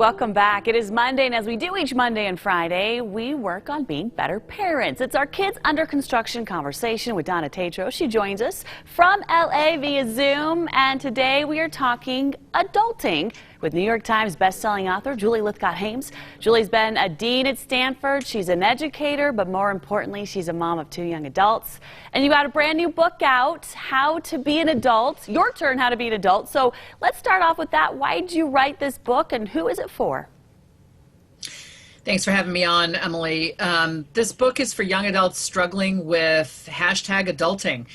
Welcome back. It is Monday, and as we do each Monday and Friday, we work on being better parents. It's our Kids Under Construction conversation with Donna Tatro. She joins us from LA via Zoom, and today we are talking adulting with New York Times bestselling author Julie Lythcott Haims. Julie's been a dean at Stanford. She's an educator, but more importantly, she's a mom of 2 young adults. And you got a brand new book out, How to Be an Adult. Your turn, How to Be an Adult. So let's start off with that. Why did you write this book, and who is it for? Thanks for having me on, Emily. This book is for young adults struggling with #adulting.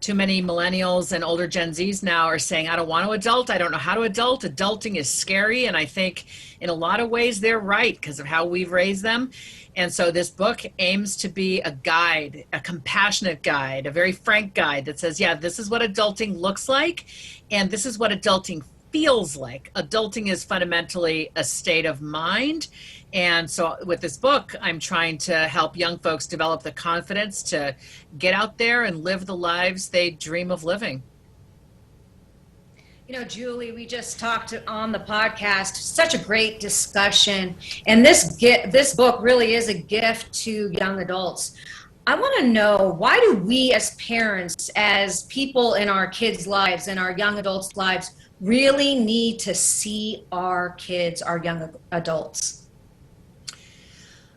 Too many millennials and older Gen Zs now are saying, I don't want to adult. I don't know how to adult. Adulting is scary. And I think in a lot of ways they're right because of how we've raised them. And so this book aims to be a guide, a compassionate guide, a very frank guide that says, yeah, this is what adulting looks like. And this is what adulting feels like. Adulting is fundamentally a state of mind. And so with this book, I'm trying to help young folks develop the confidence to get out there and live the lives they dream of living. You know, Julie, we just talked on the podcast, such a great discussion. And this book really is a gift to young adults. I want to know, why do we as parents, as people in our kids' lives and our young adults' lives, really need to see our kids, our young adults?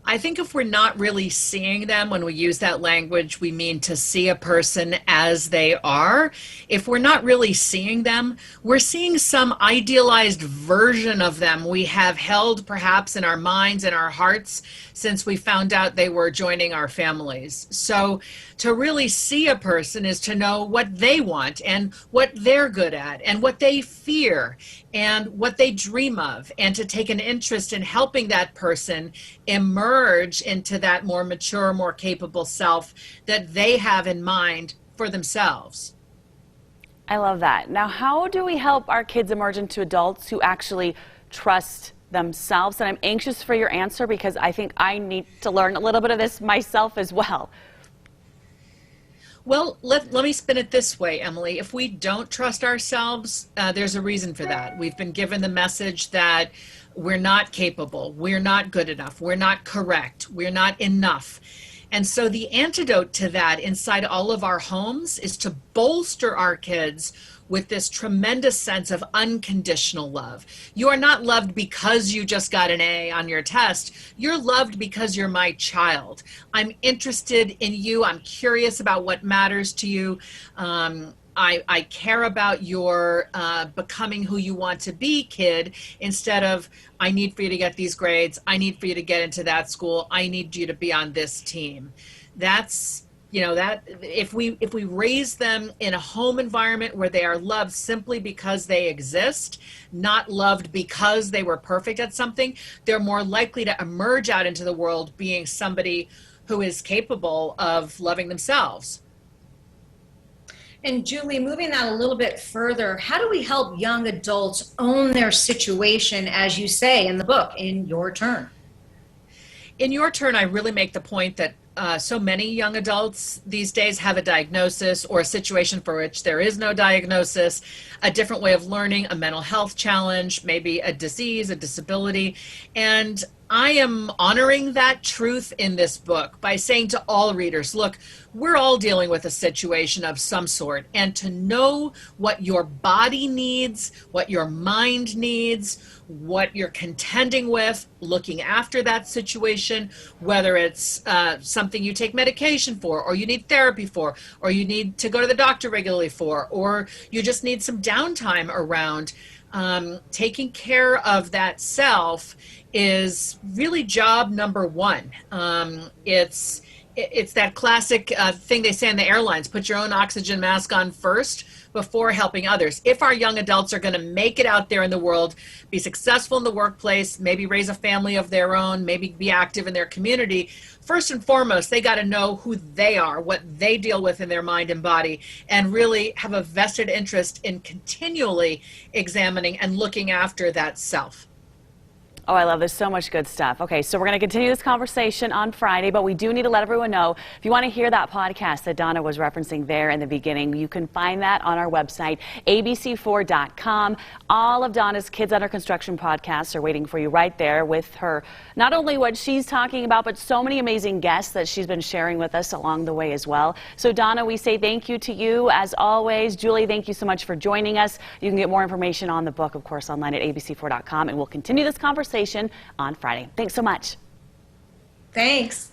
I think if we're not really seeing them, when we use that language, we mean to see a person as they are. If we're not really seeing them, we're seeing some idealized version of them we have held perhaps in our minds and our hearts since we found out they were joining our families. So to really see a person is to know what they want and what they're good at and what they fear and what they dream of, and to take an interest in helping that person emerge into that more mature, more capable self that they have in mind for themselves. I love that. Now, how do we help our kids emerge into adults who actually trust themselves? And I'm anxious for your answer because I think I need to learn a little bit of this myself as well. Well, let me spin it this way, Emily. If we don't trust ourselves, there's a reason for that. We've been given the message that we're not capable, we're not good enough, we're not correct, we're not enough. And so the antidote to that inside all of our homes is to bolster our kids with this tremendous sense of unconditional love. You are not loved because you just got an A on your test. You're loved because you're my child. I'm interested in you. I'm curious about what matters to you. I care about your becoming who you want to be, kid, instead of, I need for you to get these grades. I need for you to get into that school. I need you to be on this team. That's, that if we raise them in a home environment where they are loved simply because they exist, not loved because they were perfect at something, they're more likely to emerge out into the world being somebody who is capable of loving themselves. And Julie, moving that a little bit further, how do we help young adults own their situation, as you say in the book, in your turn? In your turn, I really make the point that so many young adults these days have a diagnosis or a situation for which there is no diagnosis, a different way of learning, a mental health challenge, maybe a disease, a disability. And I am honoring that truth in this book by saying to all readers, look, we're all dealing with a situation of some sort, and to know what your body needs, what your mind needs, what you're contending with, looking after that situation, whether it's something you take medication for, or you need therapy for, or you need to go to the doctor regularly for, or you just need some downtime around. Taking care of that self is really job number one. It's that classic thing they say in the airlines, put your own oxygen mask on first before helping others. If our young adults are going to make it out there in the world, be successful in the workplace, maybe raise a family of their own, maybe be active in their community, first and foremost, they got to know who they are, what they deal with in their mind and body, and really have a vested interest in continually examining and looking after that self. Oh, I love this. So much good stuff. Okay, so we're going to continue this conversation on Friday, but we do need to let everyone know, if you want to hear that podcast that Donna was referencing there in the beginning, you can find that on our website, abc4.com. All of Donna's Kids Under Construction podcasts are waiting for you right there with her, not only what she's talking about, but so many amazing guests that she's been sharing with us along the way as well. So Donna, we say thank you to you as always. Julie, thank you so much for joining us. You can get more information on the book, of course, online at abc4.com, and we'll continue this conversation on Friday. Thanks so much. Thanks.